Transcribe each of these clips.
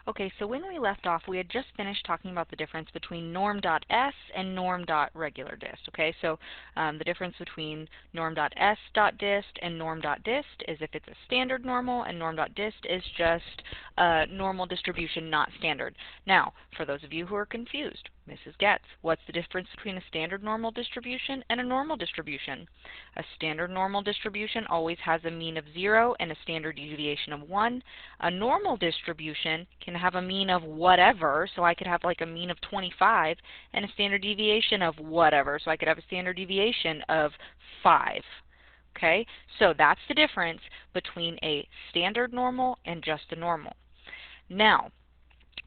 Okay, so when we left off, we had just finished talking about the difference between norm.s and norm.regular_dist. Okay, so the difference between norm.s.dist and norm.dist is if it's a standard normal, and norm.dist is just a normal distribution, not standard. Now, for those of you who are confused, Mrs. Getz, what's the difference between a standard normal distribution and a normal distribution? A standard normal distribution always has a mean of 0 and a standard deviation of 1. A normal distribution can have a mean of whatever, so I could have like a mean of 25, and a standard deviation of whatever, so I could have a standard deviation of 5. Okay, so that's the difference between a standard normal and just a normal. Now,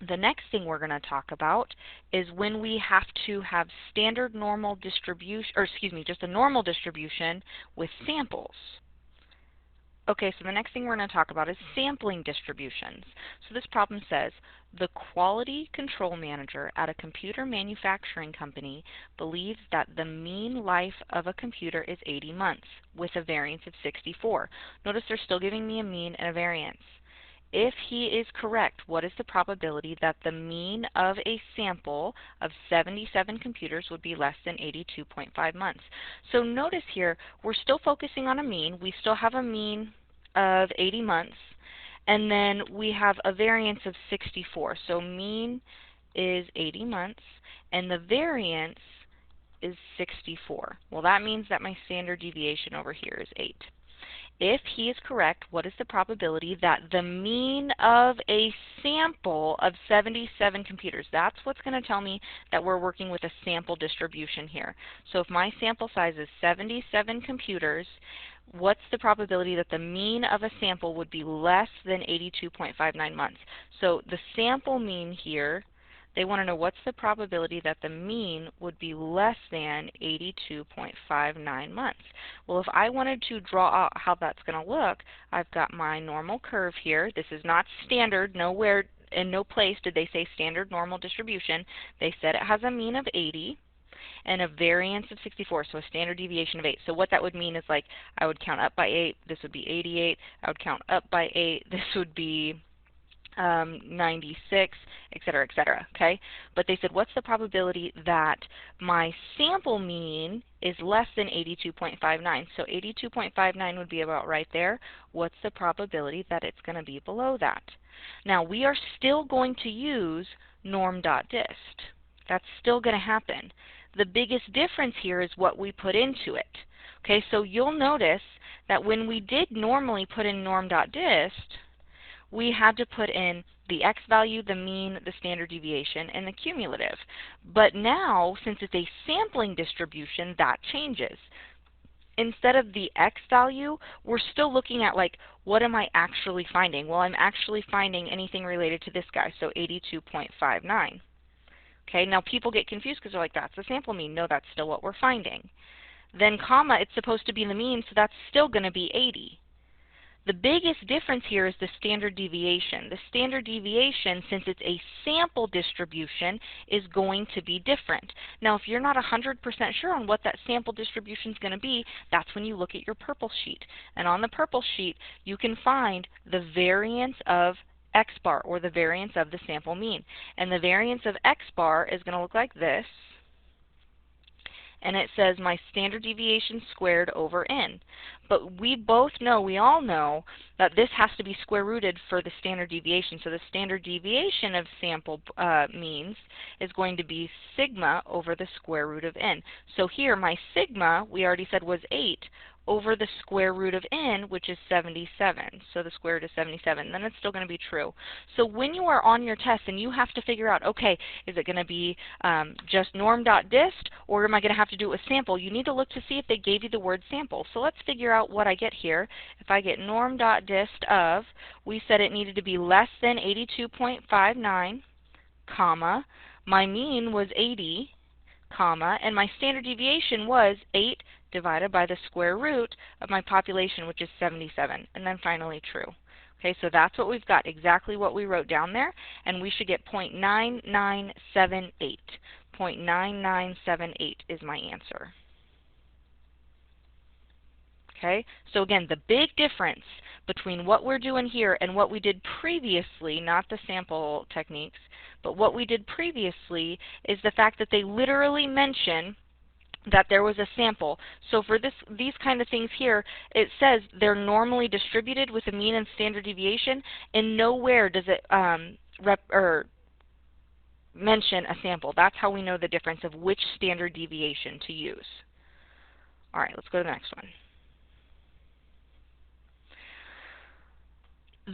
the next thing we're going to talk about is when we have to have standard normal distribution, or excuse me, just a normal distribution with samples. Okay, so the next thing we're going to talk about is sampling distributions. So this problem says, the quality control manager at a computer manufacturing company believes that the mean life of a computer is 80 months with a variance of 64. Notice they're still giving me a mean and a variance. If he is correct, what is the probability that the mean of a sample of 77 computers would be less than 82.5 months? So notice here, we're still focusing on a mean. We still have a mean of 80 months, and then we have a variance of 64. So mean is 80 months, and the variance is 64. Well, that means that my standard deviation over here is 8. If he is correct, what is the probability that the mean of a sample of 77 computers, that's what's going to tell me that we're working with a sample distribution here. So if my sample size is 77 computers, what's the probability that the mean of a sample would be less than 82.59 months? So the sample mean here, they want to know what's the probability that the mean would be less than 82.59 months. Well, if I wanted to draw out how that's going to look, I've got my normal curve here. This is not standard. Nowhere in no place did they say standard normal distribution. They said it has a mean of 80 and a variance of 64, so a standard deviation of 8. So what that would mean is, like, I would count up by 8, this would be 88. I would count up by 8, this would be 96, etc., etc., okay? But they said, what's the probability that my sample mean is less than 82.59? So 82.59 would be about right there. What's the probability that it's going to be below that? Now, we are still going to use norm.dist. That's still going to happen. The biggest difference here is what we put into it. Okay, so you'll notice that when we did normally put in norm.dist, we had to put in the x value, the mean, the standard deviation, and the cumulative. But now, since it's a sampling distribution, that changes. Instead of the x value, we're still looking at, like, what am I actually finding? Well, I'm actually finding anything related to this guy, so 82.59. Okay, now people get confused because they're like, that's the sample mean. No, that's still what we're finding. Then comma, it's supposed to be the mean, so that's still going to be 80. The biggest difference here is the standard deviation. The standard deviation, since it's a sample distribution, is going to be different. Now, if you're not 100% sure on what that sample distribution is going to be, that's when you look at your purple sheet. And on the purple sheet, you can find the variance of x bar, or the variance of the sample mean. And the variance of x bar is going to look like this. And it says my standard deviation squared over n. But we both know, we all know, that this has to be square rooted for the standard deviation. So the standard deviation of sample means is going to be sigma over the square root of n. So here my sigma, we already said, was 8 over the square root of n, which is 77. So the square root is 77. Then it's still going to be true. So when you are on your test and you have to figure out, okay, is it going to be just norm.dist, or am I going to have to do it with sample? You need to look to see if they gave you the word sample. So let's figure out what I get here. If I get norm.dist of, we said it needed to be less than 82.59, comma, my mean was 80, comma, and my standard deviation was 8 divided by the square root of my population, which is 77, and then finally true. Okay, so that's what we've got, exactly what we wrote down there, and we should get 0.9978. 0.9978 is my answer. Okay, so again, the big difference between what we're doing here and what we did previously, not the sample techniques, but what we did previously is the fact that they literally mention that there was a sample. So for these kind of things here, it says they're normally distributed with a mean and standard deviation, and nowhere does it mention a sample. That's how we know the difference of which standard deviation to use. All right, let's go to the next one.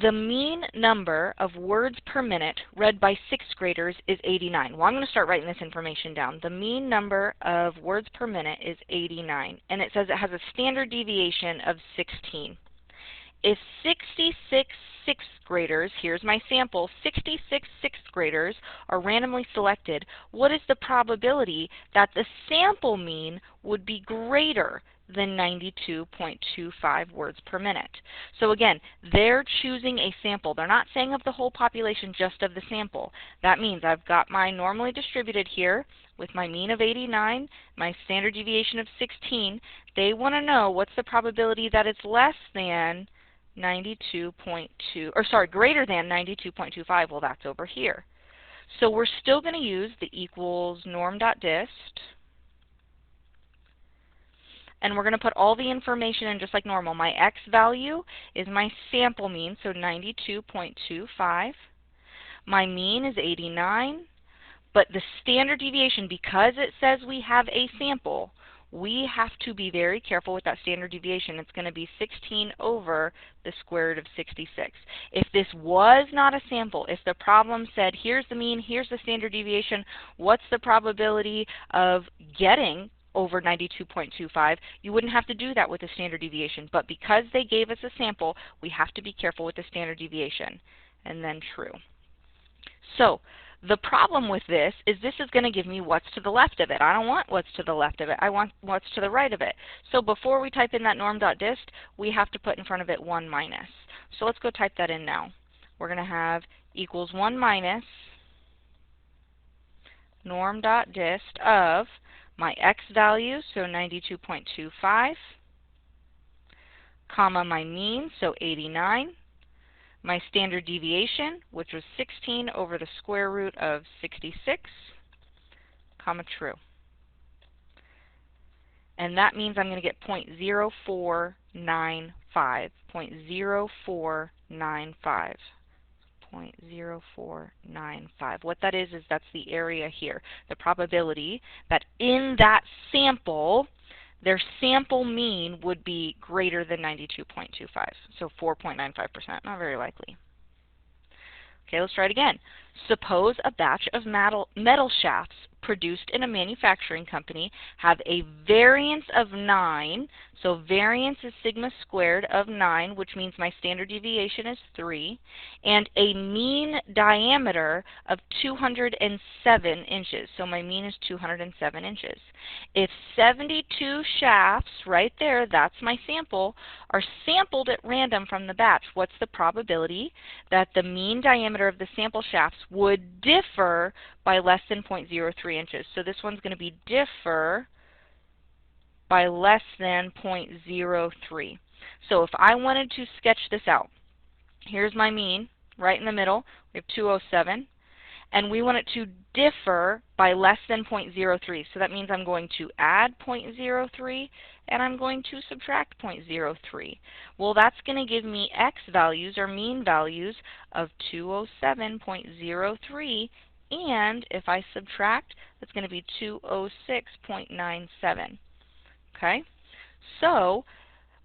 The mean number of words per minute read by 6th graders is 89. Well, I'm going to start writing this information down. The mean number of words per minute is 89, and it says it has a standard deviation of 16. If 66 6th graders, here's my sample, 66 6th graders are randomly selected, what is the probability that the sample mean would be greater than 92.25 words per minute? So again, they're choosing a sample. They're not saying of the whole population, just of the sample. That means I've got my normally distributed here with my mean of 89, my standard deviation of 16. They want to know what's the probability that it's less than 92.2, or sorry, greater than 92.25. Well, that's over here. So we're still going to use the equals norm.dist. And we're going to put all the information in just like normal. My x value is my sample mean, so 92.25. My mean is 89. But the standard deviation, because it says we have a sample, we have to be very careful with that standard deviation. It's going to be 16 over the square root of 66. If this was not a sample, if the problem said, here's the mean, here's the standard deviation, what's the probability of getting over 92.25, you wouldn't have to do that with the standard deviation. But because they gave us a sample, we have to be careful with the standard deviation. And then true. So the problem with this is going to give me what's to the left of it. I don't want what's to the left of it. I want what's to the right of it. So before we type in that norm.dist, we have to put in front of it 1 minus. So let's go type that in now. We're going to have equals 1 minus norm.dist of my x value, so 92.25, comma my mean, so 89, my standard deviation, which was 16 over the square root of 66, comma true. And that means I'm going to get 0.0495, 0.0495. 0.0495. What that is that's the area here. The probability that in that sample, their sample mean would be greater than 92.25. So 4.95%, not very likely. Okay, let's try it again. Suppose a batch of metal shafts produced in a manufacturing company have a variance of 9. So variance is sigma squared of 9, which means my standard deviation is 3, and a mean diameter of 207 inches. So my mean is 207 inches. If 72 shafts, right there, that's my sample, are sampled at random from the batch, what's the probability that the mean diameter of the sample shafts would differ by less than 0.03 inches? So this one's going to be differ by less than 0.03. So if I wanted to sketch this out, here's my mean, right in the middle, we have 207, and we want it to differ by less than 0.03. So that means I'm going to add 0.03 and I'm going to subtract 0.03. Well, that's going to give me x values, or mean values, of 207.03, and if I subtract, that's going to be 206.97. Okay? So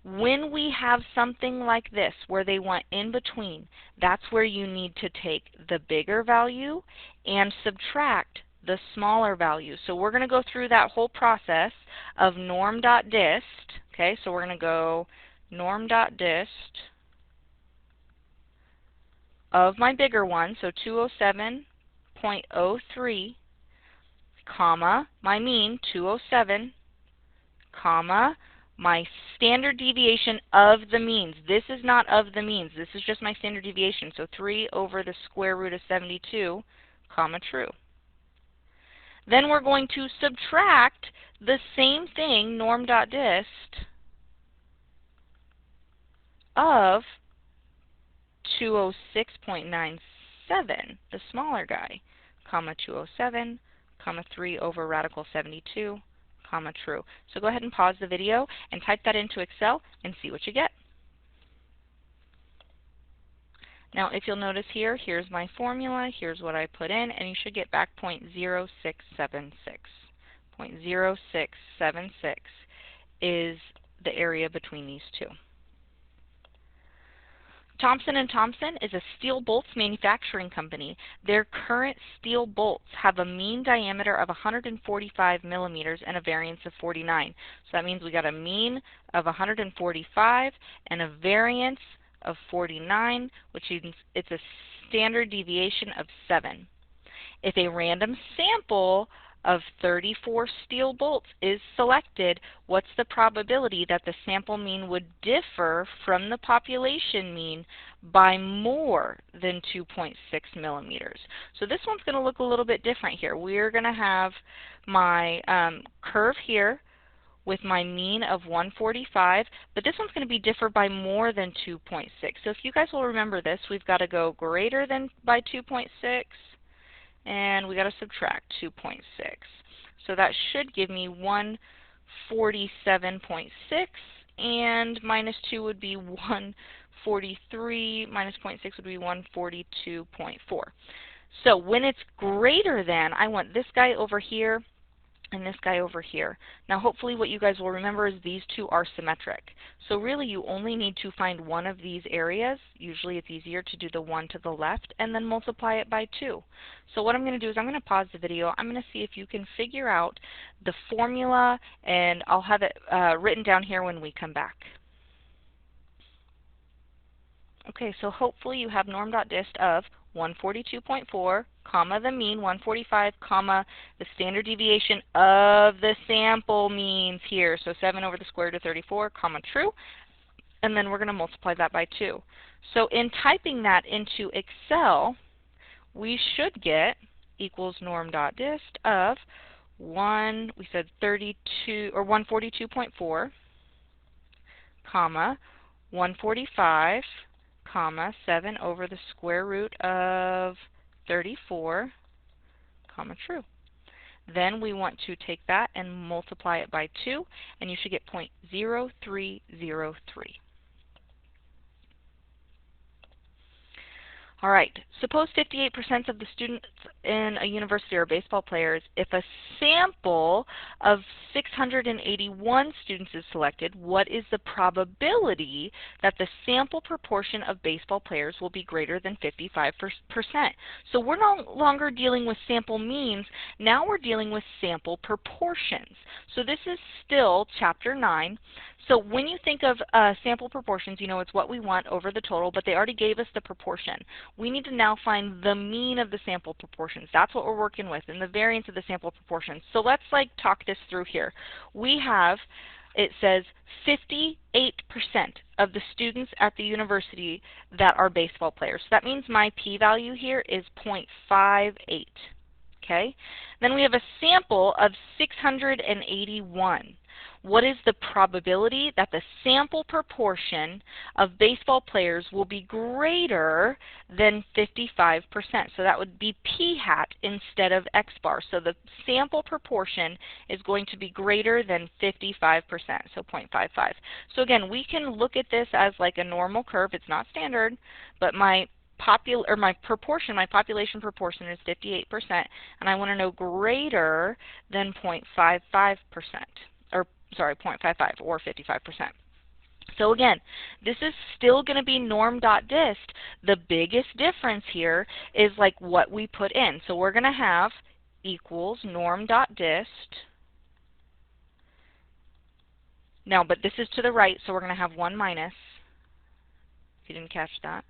when we have something like this where they want in between, that's where you need to take the bigger value and subtract the smaller value. So we're going to go through that whole process of norm.dist. Okay, so we're going to go norm.dist of my bigger one, so 207.03, comma, my mean, 207, comma, my standard deviation of the means. This is not of the means. This is just my standard deviation. So 3 over the square root of 72, comma, true. Then we're going to subtract the same thing, norm.dist, of 206.97, the smaller guy, comma 207, comma 3 over radical 72, comma true. So go ahead and pause the video and type that into Excel and see what you get. Now if you'll notice here, here's my formula, here's what I put in, and you should get back 0.0676. 0.0676 is the area between these two. Thompson & Thompson is a steel bolts manufacturing company. Their current steel bolts have a mean diameter of 145 millimeters and a variance of 49. So that means we got a mean of 145 and a variance of 49, which means it's a standard deviation of 7. If a random sample of 34 steel bolts is selected, what's the probability that the sample mean would differ from the population mean by more than 2.6 millimeters? So this one's going to look a little bit different here. We're going to have my curve here with my mean of 145, but this one's going to be differ by more than 2.6. So if you guys will remember this, we've got to go greater than by 2.6, and we got to subtract 2.6. So that should give me 147.6, and minus 2 would be 143, minus 0.6 would be 142.4. So when it's greater than, I want this guy over here and this guy over here. Now hopefully what you guys will remember is these two are symmetric. So really you only need to find one of these areas. Usually it's easier to do the one to the left and then multiply it by 2. So what I'm going to do is I'm going to pause the video. I'm going to see if you can figure out the formula, and I'll have it written down here when we come back. Okay, so hopefully you have norm.dist of 142.4, comma the mean 145, comma the standard deviation of the sample means here. So 7 over the square root of 34, comma true. And then we're going to multiply that by 2. So in typing that into Excel, we should get equals norm.dist of 142.4, comma 145, comma 7 over the square root of 34, comma true. Then we want to take that and multiply it by 2, and you should get 0.0303. All right, suppose 58% of the students in a university are baseball players. If a sample of 681 students is selected, what is the probability that the sample proportion of baseball players will be greater than 55%? So we're no longer dealing with sample means, now we're dealing with sample proportions. So this is still Chapter 9. So when you think of sample proportions, you know it's what we want over the total, but they already gave us the proportion. We need to now find the mean of the sample proportions. That's what we're working with, and the variance of the sample proportions. So let's talk this through here. We have, it says 58% of the students at the university that are baseball players. So that means my p-value here is 0.58. Okay? Then we have a sample of 681. What is the probability that the sample proportion of baseball players will be greater than 55%? So that would be p hat instead of x bar. So the sample proportion is going to be greater than 55%, so 0.55. So again, we can look at this as like a normal curve. It's not standard, but my population proportion is 58%, and I want to know greater than 0.55%. Or sorry, 0.55 or 55%. So again, this is still going to be norm.dist. The biggest difference here is like what we put in. So we're going to have equals norm.dist. Now, but this is to the right, so we're going to have 1 minus, if you didn't catch that.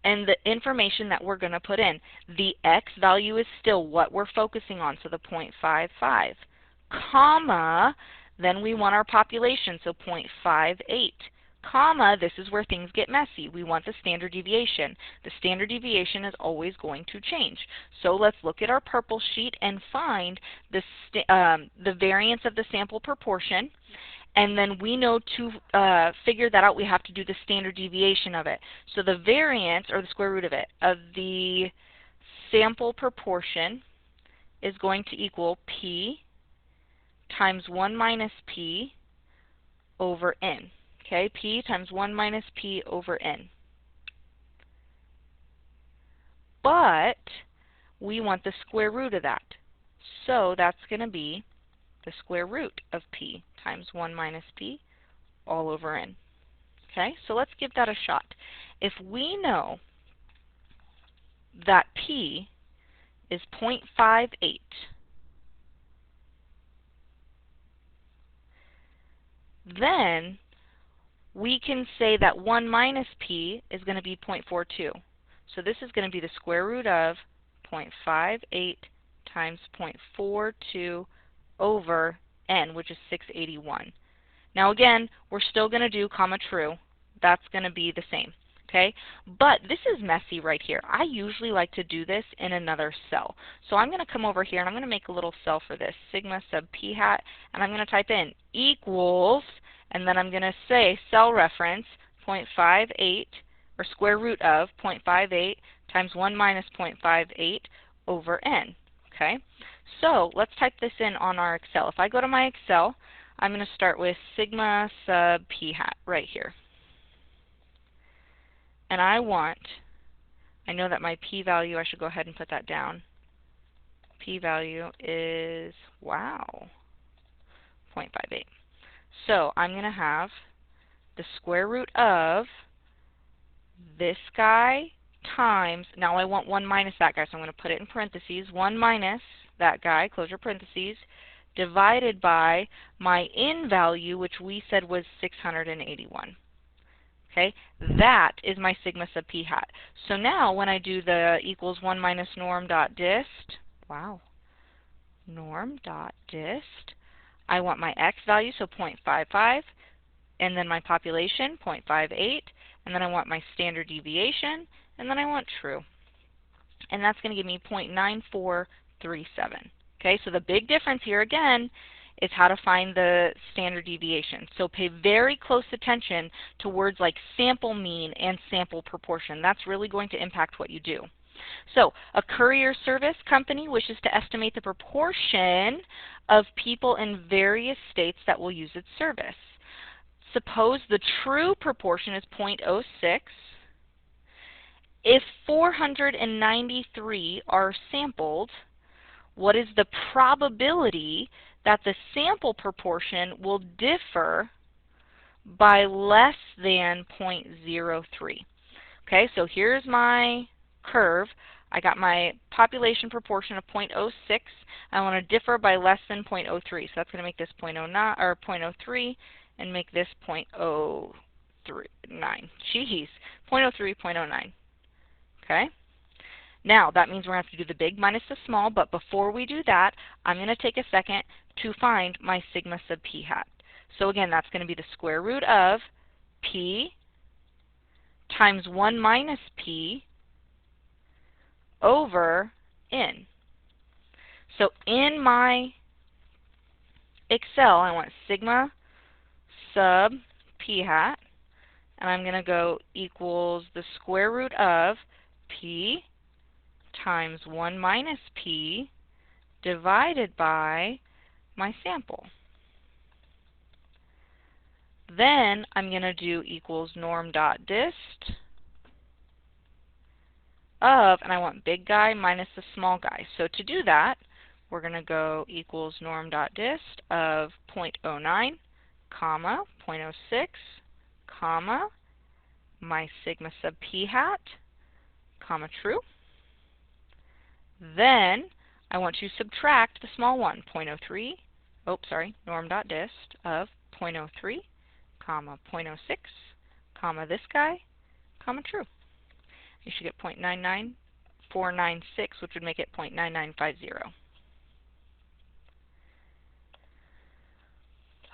And the information that we're going to put in. The x value is still what we're focusing on, so the 0.55. Comma, then we want our population, so 0.58, comma, this is where things get messy. We want the standard deviation. The standard deviation is always going to change. So let's look at our purple sheet and find the variance of the sample proportion, And then we know to figure that out, we have to do the standard deviation of it. So the variance, or the square root of it, of the sample proportion is going to equal P times 1 minus P over N. Okay, P times 1 minus P over N. But we want the square root of that. So that's going to be the square root of P times 1 minus P all over N. Okay, so let's give that a shot. If we know that P is 0.58, then we can say that 1 minus P is going to be 0.42. So this is going to be the square root of 0.58 times 0.42 over N, which is 681. Now again, we're still going to do comma true. That's going to be the same. Okay? But this is messy right here. I usually like to do this in another cell. So I'm going to come over here and I'm going to make a little cell for this, sigma sub p hat, and I'm going to type in equals, and then I'm going to say cell reference 0.58, or square root of 0.58 times 1 minus 0.58 over n. Okay? So let's type this in on our Excel. If I go to my Excel, I'm going to start with sigma sub p hat right here. And I know that my p-value, I should go ahead and put that down. P-value is, wow, 0.58. So I'm going to have the square root of this guy times, now I want 1 minus that guy, so I'm going to put it in parentheses, 1 minus that guy, close your parentheses, divided by my n value, which we said was 681. Okay, that is my sigma sub p hat. So now when I do the equals 1 minus norm dot dist, wow, norm dot dist, I want my x value, so 0.55, and then my population, 0.58, and then I want my standard deviation, and then I want true. And that's going to give me 0.9437. Okay, so the big difference here again is how to find the standard deviation. So pay very close attention to words like sample mean and sample proportion. That's really going to impact what you do. So a courier service company wishes to estimate the proportion of people in various states that will use its service. Suppose the true proportion is 0.06. If 493 are sampled, what is the probability that the sample proportion will differ by less than 0.03? Okay, so here's my curve. I got my population proportion of 0.06. I want to differ by less than 0.03. So that's going to make this 0.09 or 0.03 and make this 0.039. Jeez, 0.03, 0.09. Okay? Now, that means we're going to have to do the big minus the small, but before we do that, I'm going to take a second to find my sigma sub p hat. So again, that's going to be the square root of p times 1 minus p over n. So in my Excel, I want sigma sub p hat, and I'm going to go equals the square root of p times 1 minus p divided by my sample. Then I'm going to do equals norm dot dist of, and I want big guy minus the small guy. So to do that, we're going to go equals norm dot dist of 0.09, comma, 0.06, comma, my sigma sub p hat, comma true. Then I want to subtract the small one, 0.03, norm dot dist of 0.03, comma, 0.06, comma, this guy, comma, true. You should get 0.99496, which would make it 0.9950.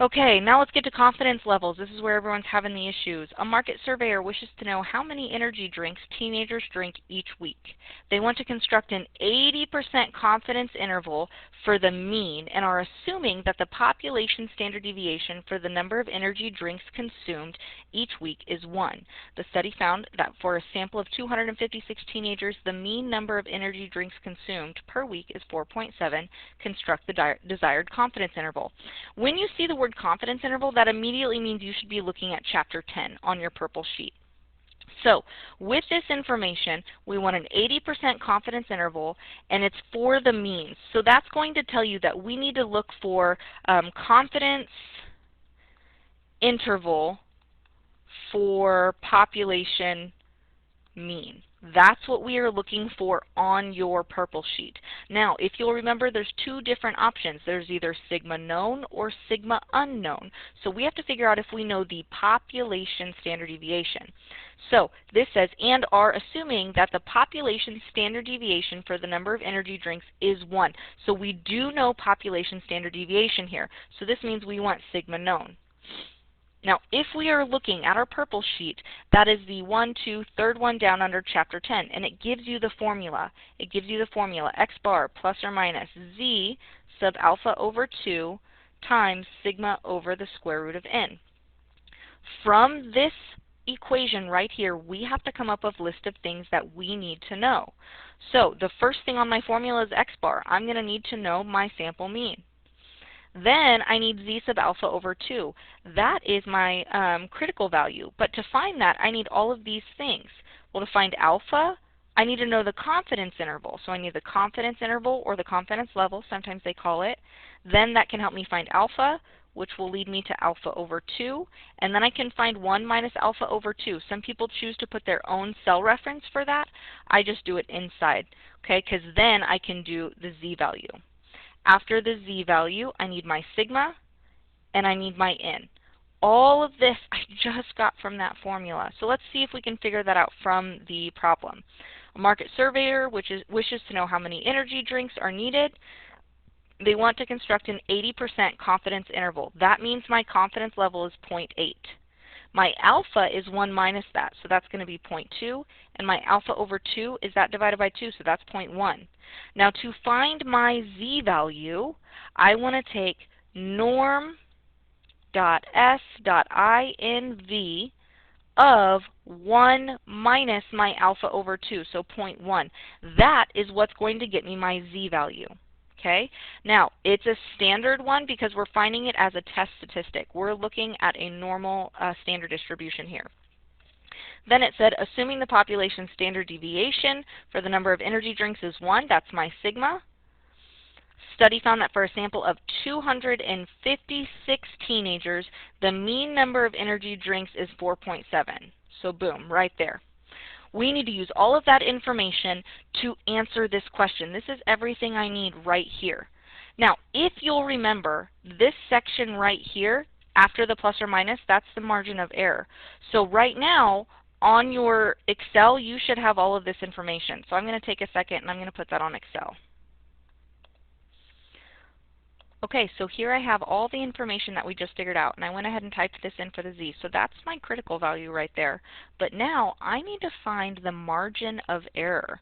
Okay, now let's get to confidence levels. This is where everyone's having the issues. A market surveyor wishes to know how many energy drinks teenagers drink each week. They want to construct an 80% confidence interval for the mean and are assuming that the population standard deviation for the number of energy drinks consumed each week is 1. The study found that for a sample of 256 teenagers, the mean number of energy drinks consumed per week is 4.7. Construct the desired confidence interval. When you see the word confidence interval, that immediately means you should be looking at Chapter 10 on your purple sheet. So with this information, we want an 80% confidence interval, and it's for the means. So that's going to tell you that we need to look for confidence interval for population mean. That's what we are looking for on your purple sheet. Now, if you'll remember, there's two different options. There's either sigma known or sigma unknown. So we have to figure out if we know the population standard deviation. So this says, and are assuming that the population standard deviation for the number of energy drinks is 1. So we do know population standard deviation here. So this means we want sigma known. Now, if we are looking at our purple sheet, that is the third one down under Chapter 10, and it gives you the formula. It gives you the formula, x bar plus or minus z sub alpha over 2 times sigma over the square root of n. From this equation right here, we have to come up with a list of things that we need to know. So the first thing on my formula is x bar. I'm going to need to know my sample mean. Then I need z sub alpha over 2. That is my critical value. But to find that, I need all of these things. Well, to find alpha, I need to know the confidence interval. So I need the confidence interval or the confidence level, sometimes they call it. Then that can help me find alpha, which will lead me to alpha over 2. And then I can find 1 minus alpha over 2. Some people choose to put their own cell reference for that. I just do it inside, okay, because then I can do the z value. After the z value, I need my sigma, and I need my n. All of this I just got from that formula. So let's see if we can figure that out from the problem. A market surveyor wishes to know how many energy drinks are needed. They want to construct an 80% confidence interval. That means my confidence level is 0.8. My alpha is 1 minus that, so that's going to be 0.2, and my alpha over 2 is that divided by 2, so that's 0.1. Now to find my z value, I want to take norm.s.inv of 1 minus my alpha over 2, so 0.1. That is what's going to get me my z value. Okay? Now, it's a standard one because we're finding it as a test statistic. We're looking at a normal standard distribution here. Then it said, assuming the population standard deviation for the number of energy drinks is 1, that's my sigma. Study found that for a sample of 256 teenagers, the mean number of energy drinks is 4.7. So boom, right there. We need to use all of that information to answer this question. This is everything I need right here. Now, if you'll remember, this section right here, after the plus or minus, that's the margin of error. So right now, on your Excel, you should have all of this information. So I'm going to take a second and I'm going to put that on Excel. Okay, so here I have all the information that we just figured out, and I went ahead and typed this in for the z. So that's my critical value right there. But now I need to find the margin of error.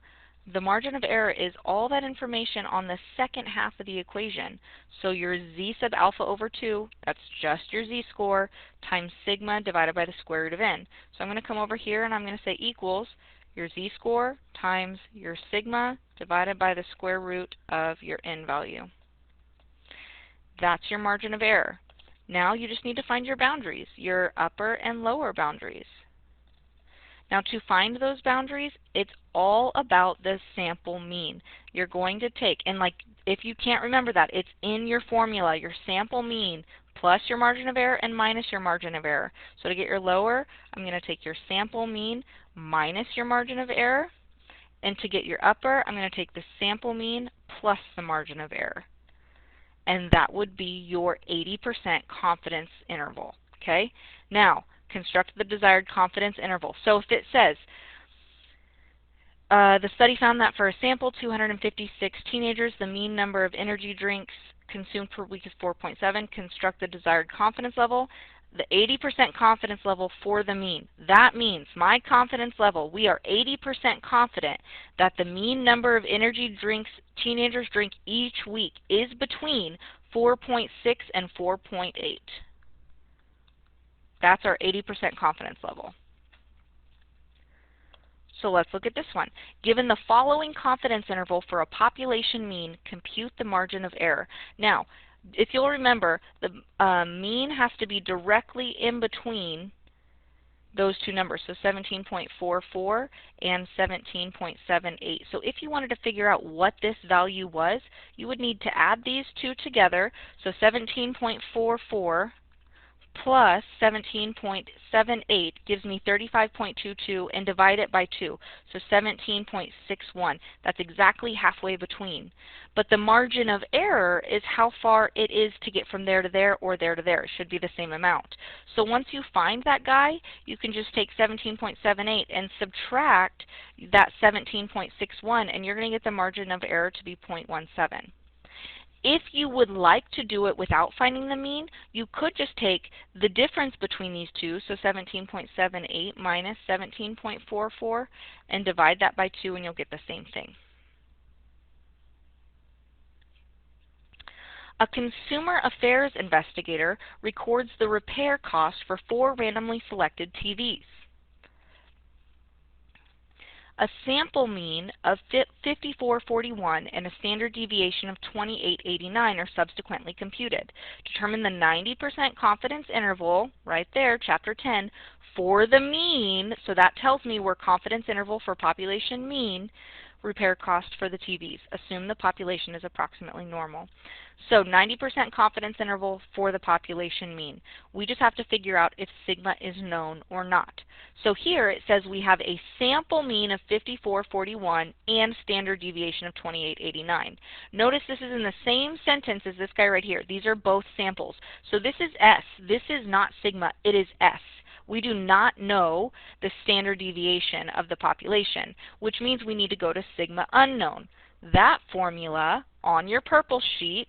The margin of error is all that information on the second half of the equation. So your z sub alpha over 2, that's just your z-score, times sigma divided by the square root of n. So I'm going to come over here and I'm going to say equals your z-score times your sigma divided by the square root of your n value. That's your margin of error. Now you just need to find your boundaries, your upper and lower boundaries. Now to find those boundaries, it's all about the sample mean. You're going to take, and like if you can't remember that, it's in your formula, your sample mean plus your margin of error and minus your margin of error. So to get your lower, I'm going to take your sample mean minus your margin of error. And to get your upper, I'm going to take the sample mean plus the margin of error. And that would be your 80% confidence interval. Okay? Now, construct the desired confidence interval. So if it says, the study found that for a sample, 256 teenagers, the mean number of energy drinks consumed per week is 4.7. Construct the desired confidence level. The 80% confidence level for the mean. That means my confidence level, we are 80% confident that the mean number of energy drinks teenagers drink each week is between 4.6 and 4.8. That's our 80% confidence level. So let's look at this one. Given the following confidence interval for a population mean, compute the margin of error. Now, if you'll remember, the mean has to be directly in between those two numbers, so 17.44 and 17.78. So if you wanted to figure out what this value was, you would need to add these two together. So 17.44 plus 17.78 gives me 35.22, and divide it by 2, so 17.61. That's exactly halfway between. But the margin of error is how far it is to get from there to there or there to there. It should be the same amount. So once you find that guy, you can just take 17.78 and subtract that 17.61, and you're going to get the margin of error to be 0.17. If you would like to do it without finding the mean, you could just take the difference between these two, so 17.78 minus 17.44, and divide that by 2, and you'll get the same thing. A consumer affairs investigator records the repair cost for 4 randomly selected TVs. A sample mean of 54.41 and a standard deviation of 28.89 are subsequently computed. Determine the 90% confidence interval, right there, Chapter 10, for the mean, so that tells me we're confidence interval for population mean, repair cost for the TVs. Assume the population is approximately normal. So 90% confidence interval for the population mean. We just have to figure out if sigma is known or not. So here it says we have a sample mean of 54.41 and standard deviation of 28.89. Notice this is in the same sentence as this guy right here. These are both samples. So this is S. This is not sigma. It is S. We do not know the standard deviation of the population, which means we need to go to sigma unknown. That formula on your purple sheet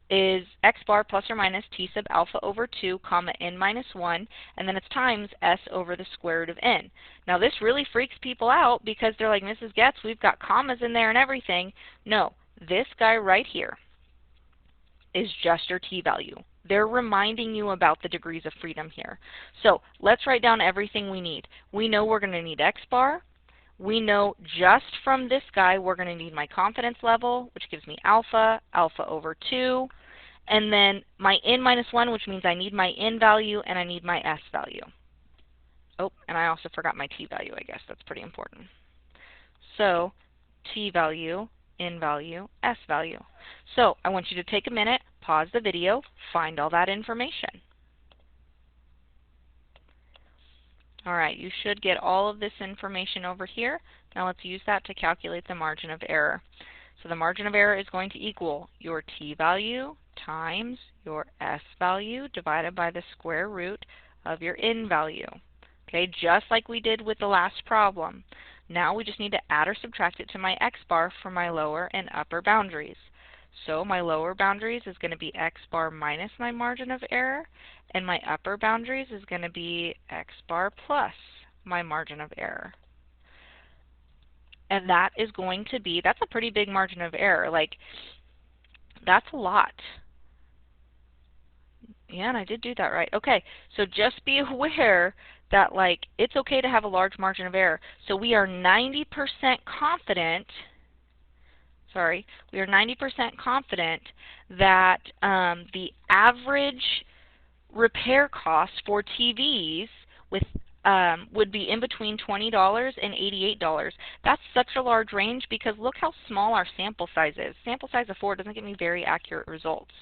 is x bar plus or minus t sub alpha over 2 comma n minus 1, and then it's times s over the square root of n. Now this really freaks people out because they're like, Mrs. Getz, we've got commas in there and everything. No, this guy right here is just your t-value. They're reminding you about the degrees of freedom here. So let's write down everything we need. We know we're going to need x bar. We know just from this guy we're going to need my confidence level, which gives me alpha, alpha over 2, and then my n minus 1, which means I need my n value and I need my s value. Oh, and I also forgot my t value, I guess. That's pretty important. So t value, n value, s value. So I want you to take a minute, pause the video, find all that information. All right, you should get all of this information over here. Now let's use that to calculate the margin of error. So the margin of error is going to equal your t-value times your s value divided by the square root of your n value. Okay, just like we did with the last problem. Now we just need to add or subtract it to my x bar for my lower and upper boundaries. So my lower boundaries is going to be x bar minus my margin of error, and my upper boundaries is going to be x bar plus my margin of error. And that is going to be, that's a pretty big margin of error. Like, that's a lot. Yeah, and I did do that right. Okay, so just be aware that, like, it's okay to have a large margin of error. So we are 90% confident, we are 90% confident that the average repair cost for TVs with would be in between $20 and $88. That's such a large range because look how small our sample size is. Sample size of 4 doesn't give me very accurate results.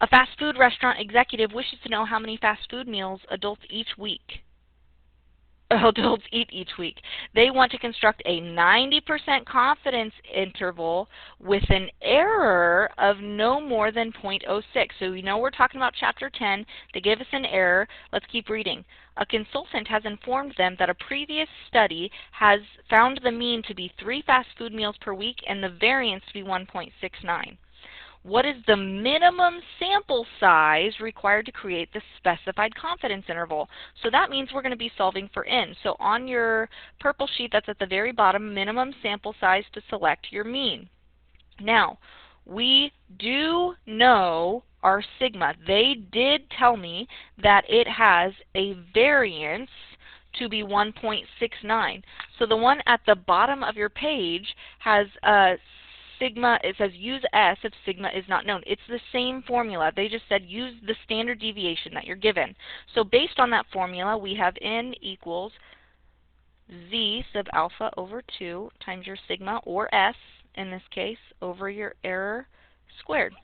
A fast food restaurant executive wishes to know how many fast food meals adults eat each week. They want to construct a 90% confidence interval with an error of no more than 0.06. So we know we're talking about Chapter 10. They give us an error. Let's keep reading. A consultant has informed them that a previous study has found the mean to be 3 fast food meals per week and the variance to be 1.69. what is the minimum sample size required to create the specified confidence interval? So that means we're going to be solving for n. So on your purple sheet that's at the very bottom, minimum sample size to select your mean. Now, we do know our sigma. They did tell me that it has a variance to be 1.69. So the one at the bottom of your page has a sigma, it says use S if sigma is not known. It's the same formula. They just said use the standard deviation that you're given. So based on that formula, we have n equals z sub alpha over 2 times your sigma, or S in this case, over your error squared.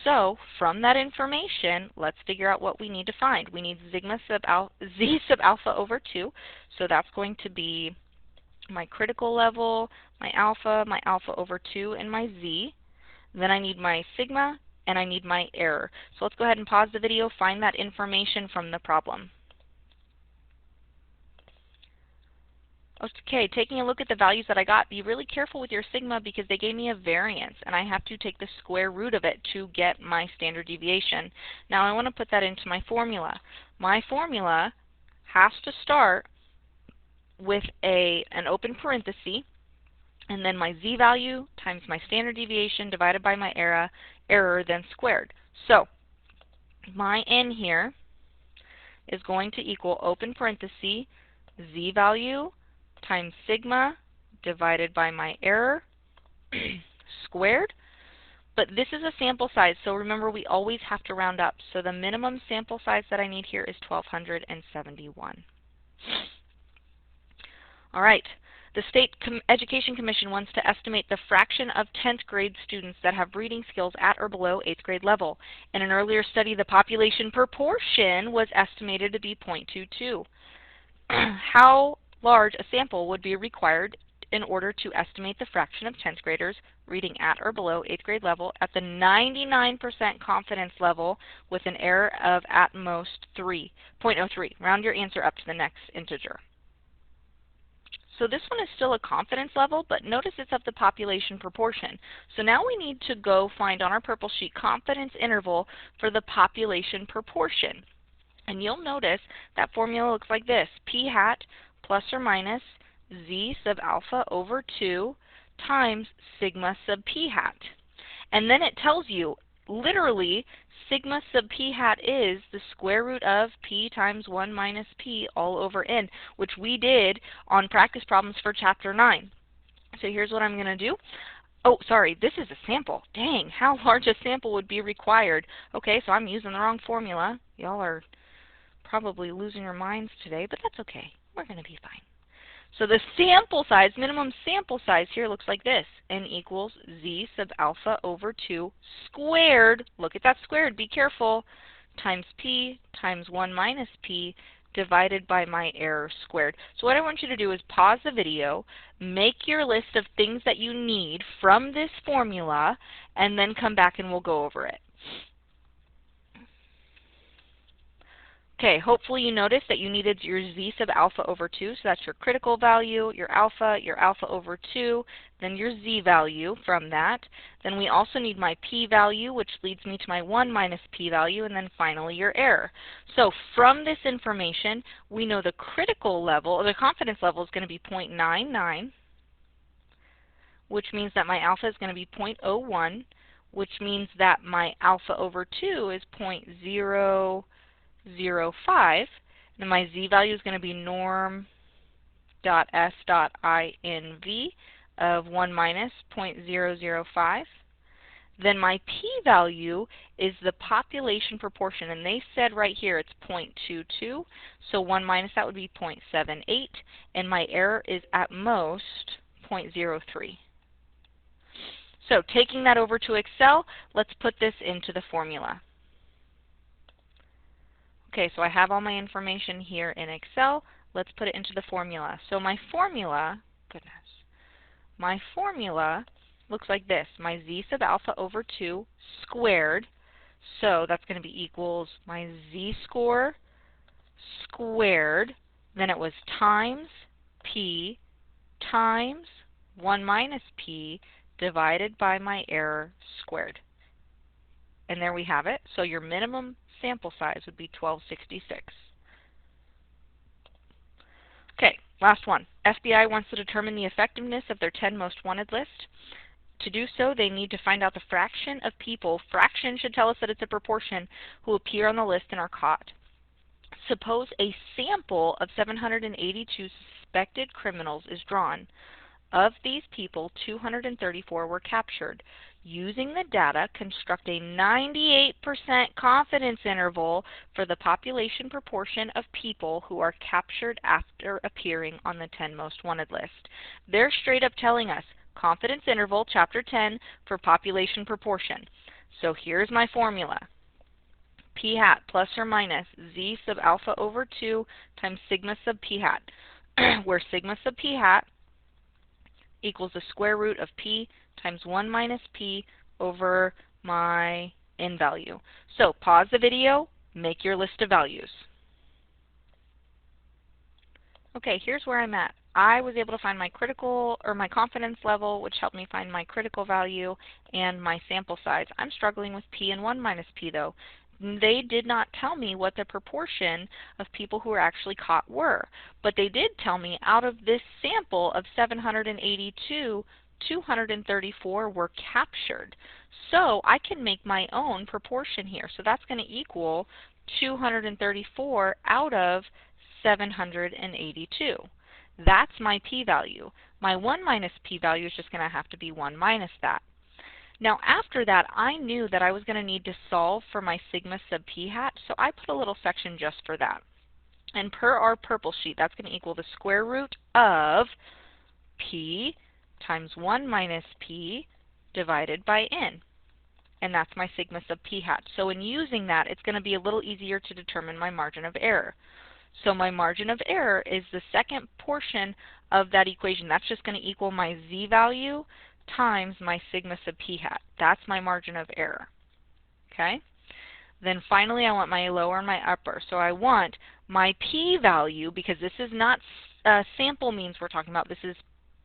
So from that information, let's figure out what we need to find. We need z sub alpha over 2, so that's going to be my critical level, my alpha over 2, and my z. Then I need my sigma, and I need my error. So let's go ahead and pause the video, find that information from the problem. Okay, taking a look at the values that I got, be really careful with your sigma because they gave me a variance, and I have to take the square root of it to get my standard deviation. Now I want to put that into my formula. My formula has to start with an open parenthesis, and then my z value times my standard deviation divided by my error, then squared. So my n here is going to equal open parenthesis z value times sigma divided by my error squared. But this is a sample size, so remember we always have to round up. So the minimum sample size that I need here is 1,271. All right. The State Education Commission wants to estimate the fraction of 10th grade students that have reading skills at or below 8th grade level. In an earlier study, the population proportion was estimated to be 0.22. How large a sample would be required in order to estimate the fraction of 10th graders reading at or below 8th grade level at the 99% confidence level with an error of at most 0.03. Round your answer up to the next integer. So this one is still a confidence level, but notice it's of the population proportion. So now we need to go find on our purple sheet confidence interval for the population proportion. And you'll notice that formula looks like this: p hat plus or minus z sub alpha over 2 times sigma sub p hat. And then it tells you, literally, sigma sub p hat is the square root of p times 1 minus p all over n, which we did on practice problems for Chapter 9. So here's what I'm going to do. Oh, sorry, this is a sample. Dang, how large a sample would be required? Okay, so I'm using the wrong formula. Y'all are probably losing your minds today, but that's okay. We're going to be fine. So the sample size, minimum sample size here looks like this. N equals z sub alpha over 2 squared, look at that squared, be careful, times p times 1 minus p divided by my error squared. So what I want you to do is pause the video, make your list of things that you need from this formula, and then come back and we'll go over it. Okay, hopefully you noticed that you needed your z sub alpha over 2, so that's your critical value, your alpha over 2, then your z value from that. Then we also need my p value, which leads me to my 1 minus p value, and then finally your error. So from this information, we know the critical level, the confidence level is going to be 0.99, which means that my alpha is going to be 0.01, which means that my alpha over 2 is 0.005, and my z value is going to be norm.s.inv of 1 minus 0.005. Then my p-value is the population proportion, and they said right here it's 0.22, so 1 minus that would be 0.78, and my error is at most 0.03. So taking that over to Excel, let's put this into the formula. Okay, so I have all my information here in Excel. Let's put it into the formula. So my formula, my formula looks like this. My z sub alpha over 2 squared, so that's going to be equals my z-score squared, then it was times p times 1 minus p divided by my error squared. And there we have it. So your minimum sample size would be 1266. Okay, last one. FBI wants to determine the effectiveness of their 10 most wanted list. To do so, they need to find out the fraction of people, fraction should tell us that it's a proportion, who appear on the list and are caught. Suppose a sample of 782 suspected criminals is drawn. Of these people, 234 were captured. Using the data, construct a 98% confidence interval for the population proportion of people who are captured after appearing on the 10 most wanted list. They're straight up telling us, confidence interval, chapter 10, for population proportion. So here's my formula. P hat plus or minus z sub alpha over 2 times sigma sub p hat, where sigma sub p hat equals the square root of p times 1 minus p over my n value. So pause the video, make your list of values. Okay, here's where I'm at. I was able to find my critical, or my confidence level, which helped me find my critical value and my sample size. I'm struggling with p and 1 minus p though. They did not tell me what the proportion of people who were actually caught were, but they did tell me out of this sample of 782, 234 were captured. So I can make my own proportion here. So that's going to equal 234 out of 782. That's my p-value. My 1 minus p-value is just going to have to be 1 minus that. Now after that, I knew that I was going to need to solve for my sigma sub p hat, so I put a little section just for that. And per our purple sheet, that's going to equal the square root of p times 1 minus p divided by n. And that's my sigma sub p hat. So in using that, it's going to be a little easier to determine my margin of error. So my margin of error is the second portion of that equation. That's just going to equal my z value times my sigma sub p hat. That's my margin of error. Okay? Then finally I want my lower and my upper. So I want my p-value, because this is not sample means we're talking about, this is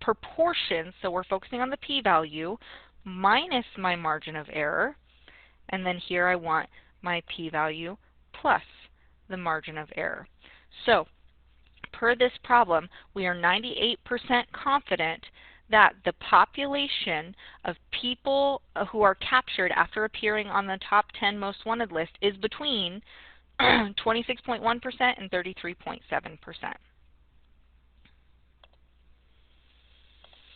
proportion, so we're focusing on the p-value, minus my margin of error, and then here I want my p-value plus the margin of error. So per this problem, we are 98% confident that the population of people who are captured after appearing on the top 10 most wanted list is between 26.1% and 33.7%.